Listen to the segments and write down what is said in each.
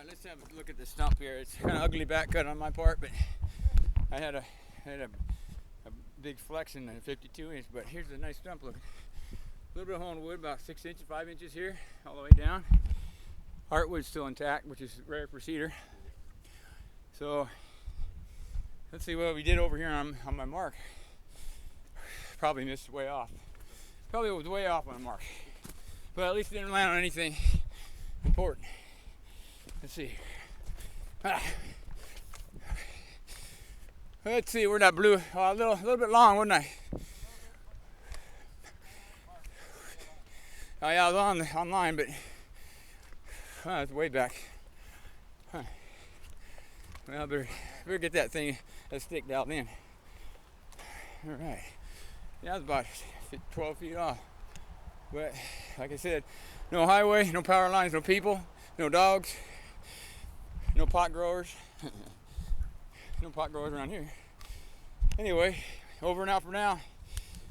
Let's have a look at the stump here. It's kind of ugly back cut on my part, but I had a big flexion and a 52 inch, but here's a nice stump looking. A little bit of hole in wood, about 6 inches, 5 inches here, all the way down. Heartwood's still intact, which is rare for cedar. So let's see what we did over here on my mark. Probably missed way off. Probably was way off on the mark, but at least it didn't land on anything important. Let's see. Let's see where that blew. A little bit long, wasn't I? Oh yeah, I was online, but it's way back. Well, I better get that thing, that stick dialed in. All right. Yeah, it's about 12 feet off. But like I said, no highway, no power lines, no people, no dogs. No pot growers. No pot growers around here. Anyway, over and out for now.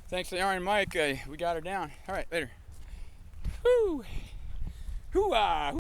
Thanks to Aaron and Mike, we got her down. All right, later. Woo! Hoo-ah!